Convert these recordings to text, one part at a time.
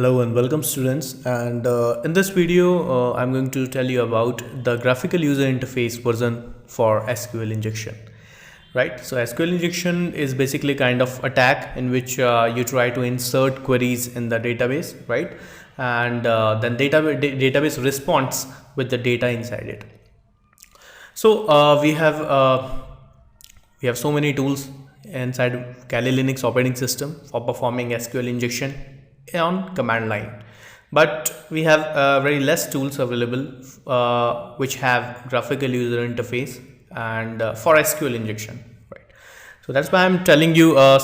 Hello and welcome students, and in this video I'm going to tell you about the graphical user interface version for SQL injection. Right, so SQL injection is basically kind of attack in which you try to insert queries in the database, right, and then database responds with the data inside it. So we have so many tools inside Kali Linux operating system for performing SQL injection on command line, but we have very less tools available which have graphical user interface and for SQL injection, right? So that's why I'm telling you a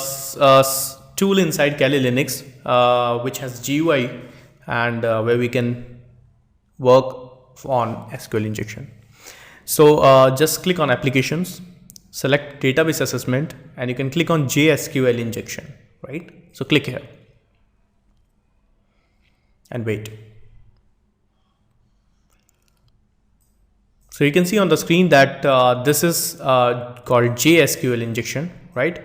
tool inside Kali Linux which has GUI and where we can work on SQL injection. So just click on applications, select database assessment, and you can click on jsql injection, right? So click here and wait. So you can see on the screen that this is called jsql injection, right?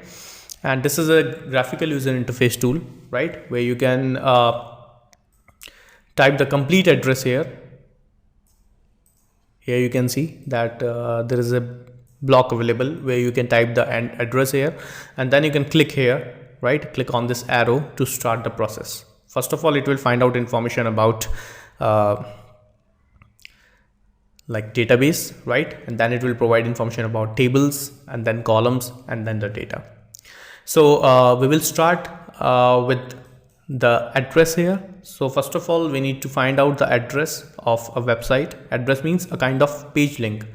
And this is a graphical user interface tool, right, where you can type the complete address here. Here you can see that there is a block available where you can type the address here, and then you can click here, right? Click on this arrow to start the process. First of all, it will find out information about like database, right? And then it will provide information about tables and then columns and then the data. So we will start with the address here. So first of all, we need to find out the address of a website. Address means a kind of page link.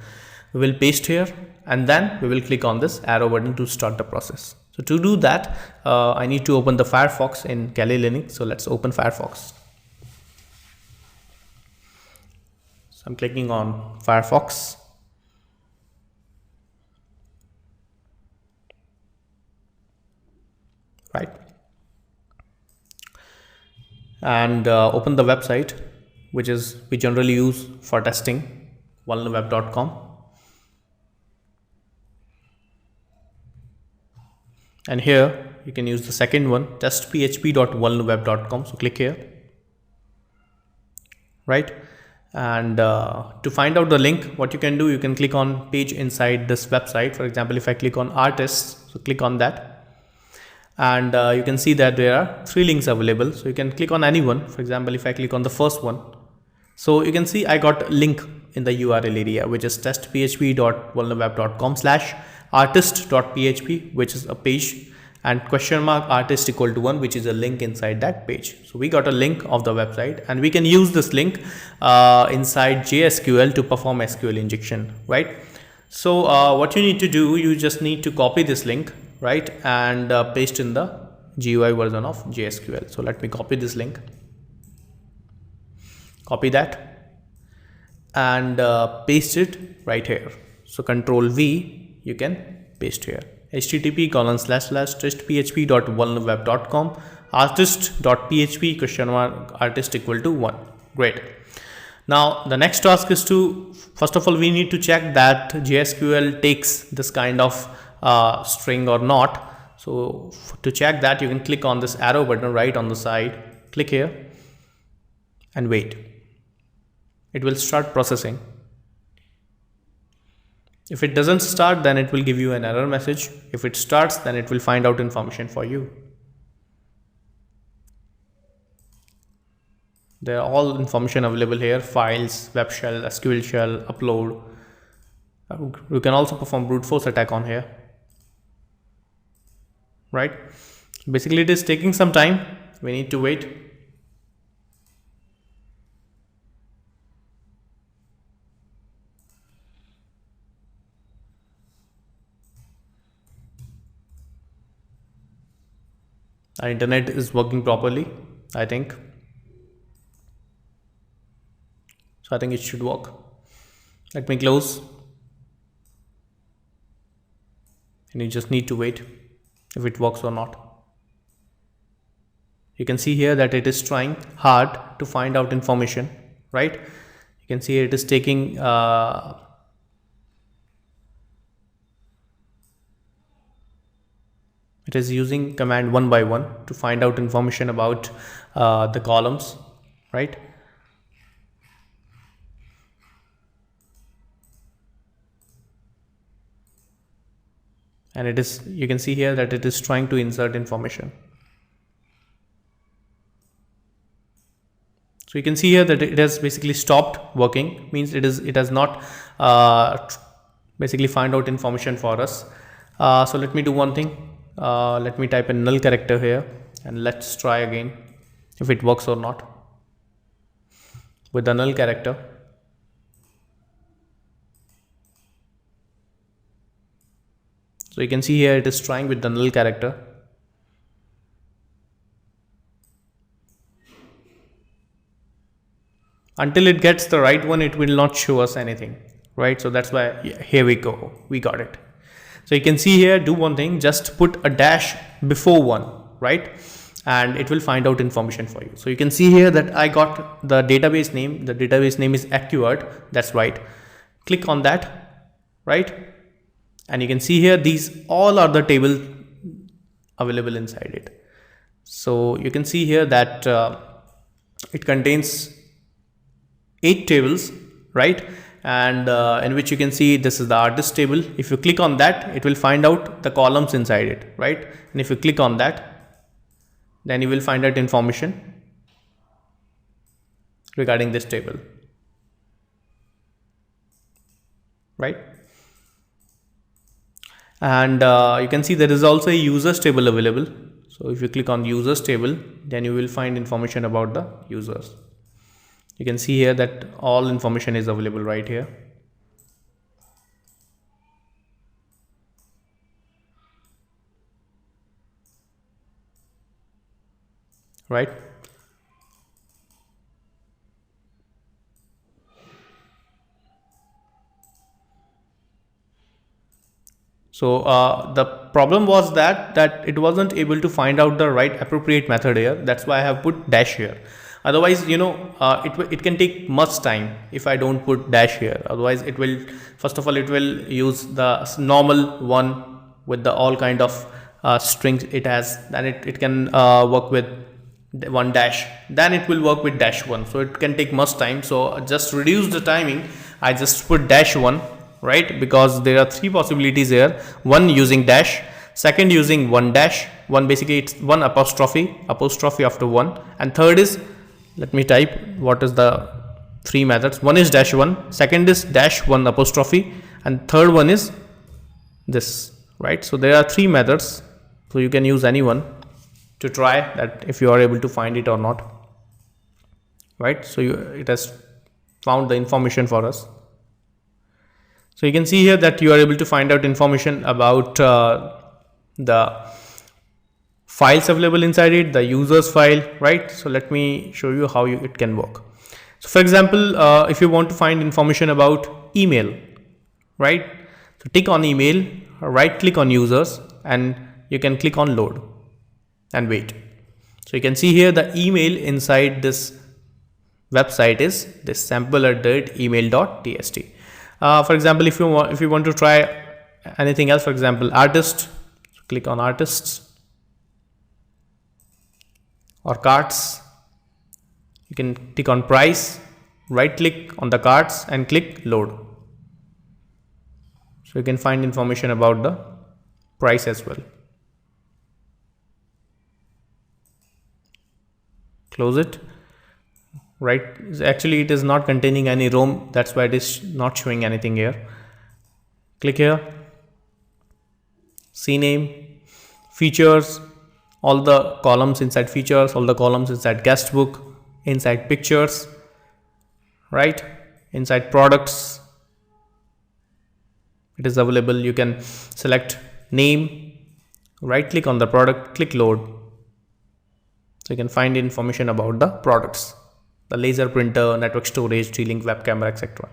We will paste here and then we will click on this arrow button to start the process. So to do that, I need to open the Firefox in Kali Linux. So let's open Firefox. So I'm clicking on Firefox. Right. And open the website which we generally use for testing, vulnerweb.com. And here you can use the second one, testphp.vulnerweb.com. So click here, right? And to find out the link, what you can do, you can click on page inside this website. For example, if I click on artists, so click on that, and you can see that there are 3 links available. So you can click on any one. For example, if I click on the first one, so you can see I got a link in the URL area, which is testphp.vulnerweb.com/artist.php, which is a page, and !artist equal to 1, which is a link inside that page. So we got a link of the website, and we can use this link inside JSQL to perform SQL injection, right? So what you need to do, you just need to copy this link, right, and paste in the GUI version of JSQL. So let me copy this link, copy that, and paste it right here. So Control V, you can paste here, http://testphp.vulnerweb.com artist.php !artist equal to 1. Great. Now the next task is to, first of all, we need to check that JSQL takes this kind of string or not. So to check that, you can click on this arrow button right on the side, click here and wait. It will start processing. If it doesn't start, then it will give you an error message. If it starts, then it will find out information for you. There are all information available here: files, web shell, SQL shell, upload. You can also perform brute force attack on here, right? Basically, it is taking some time. We need to wait. Our internet is working properly, I think. So I think it should work. Let me close. And you just need to wait if it works or not. You can see here that it is trying hard to find out information, right? You can see it is taking It is using command one by one to find out information about the columns, right? And it is, you can see here that it is trying to insert information. So you can see here that it has basically stopped working, means it has not basically find out information for us. So let me do one thing. Let me type a null character here and let's try again if it works or not with the null character. So you can see here it is trying with the null character. Until it gets the right one, it will not show us anything, right? So that's why, yeah, here we go, we got it. So you can see here, do one thing, just put a dash before one, right? And it will find out information for you. So you can see here that I got the database name. The database name is acquired, that's right. Click on that, right? And you can see here, these all are the table available inside it. So you can see here that it contains 8 tables, right? And in which you can see this is the artist table. If you click on that, it will find out the columns inside it, right? And if you click on that, then you will find out information regarding this table, right? And you can see there is also a users table available. So if you click on users table, then you will find information about the users. You can see here that all information is available right here. Right? So the problem was that it wasn't able to find out the right appropriate method here. That's why I have put dash here. Otherwise, you know, it can take much time if I don't put dash here. Otherwise, it will, first of all, it will use the normal one with the all kind of strings it has. Then it can work with one dash. Then it will work with dash one. So it can take much time. So just reduce the timing. I just put dash one, right? Because there are 3 possibilities here. One using dash, second using one dash, one basically it's one apostrophe after one, and third is, let me type what is the 3 methods. One is dash one, second is dash one apostrophe, and third one is this, right? So there are 3 methods. So you can use any one to try that if you are able to find it or not, right? So it has found the information for us. So you can see here that you are able to find out information about the files available inside it, the users file, right? So let me show you how it can work. So for example, if you want to find information about email, right? So tick on email, right click on users, and you can click on load and wait. So you can see here the email inside this website is this sample@email.txt. For example, if you want to try anything else, for example, artist, click on artists or carts. You can click on price, right click on the carts and click load. So you can find information about the price as well. Close it. Right, actually it is not containing any ROM, that's why it is not showing anything here. Click here, CNAME, features, all the columns inside features, all the columns inside guest book, inside pictures, right, inside products, it is available. You can select name, right click on the product, click load. So you can find information about the products, the laser printer, network storage, D-Link web camera, etc.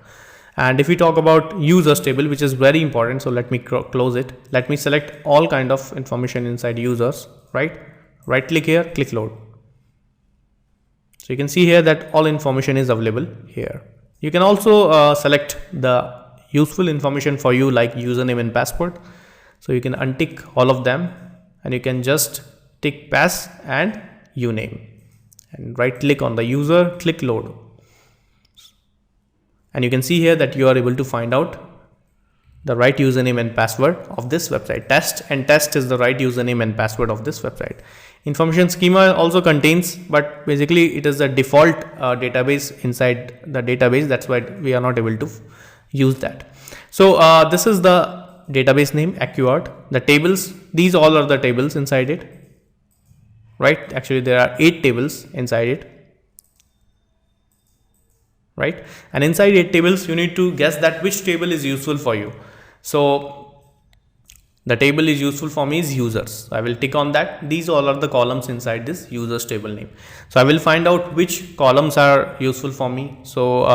And if we talk about users table, which is very important, so let me close it. Let me select all kind of information inside users, right click here, click load. So you can see here that all information is available here. You can also select the useful information for you like username and password. So you can untick all of them and you can just tick pass and uname, and right click on the user, click load, and you can see here that you are able to find out the right username and password of this website. Test is the right username and password of this website. Information schema also contains, but basically it is the default database inside the database. That's why we are not able to use that. So this is the database name, Accurate. The tables, these all are the tables inside it, right? Actually there are 8 tables inside it, right? And inside 8 tables you need to guess that which table is useful for you. So the table is useful for me is users. So I will tick on that. These all are the columns inside this users table name. So I will find out which columns are useful for me. So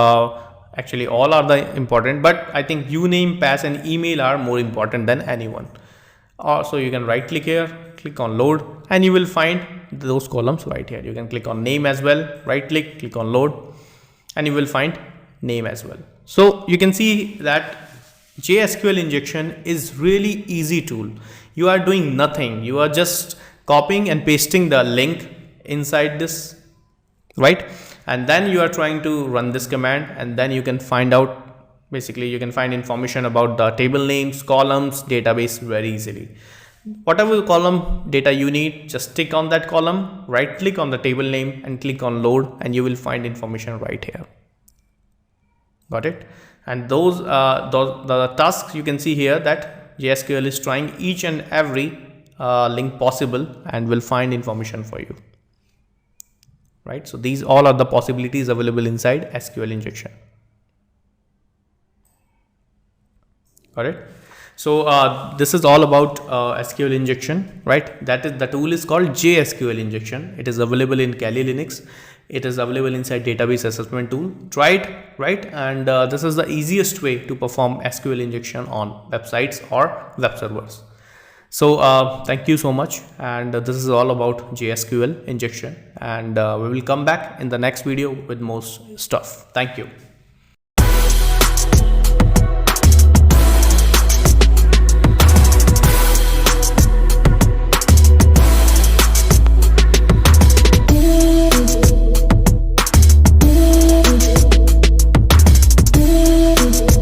actually all are the important, but I think uname, pass and email are more important than anyone. So you can right click here, click on load, and you will find those columns right here. You can click on name as well, right click on load, and you will find name as well. So you can see that JSQL injection is really easy tool. You are doing nothing. You are just copying and pasting the link inside this, right? And then you are trying to run this command, and then you can find out, basically you can find information about the table names, columns, database very easily. Whatever column data you need, just tick on that column, right click on the table name and click on load, and you will find information right here. Got it? And those the tasks you can see here that JSQL is trying each and every link possible and will find information for you, right? So these all are the possibilities available inside SQL injection. Got it? So this is all about SQL injection, right? That is, the tool is called JSQL injection. It is available in Kali Linux. It is available inside database assessment tool. Try it, right? And this is the easiest way to perform SQL injection on websites or web servers. So thank you so much. And this is all about JSQL injection. And we will come back in the next video with more stuff. Thank you.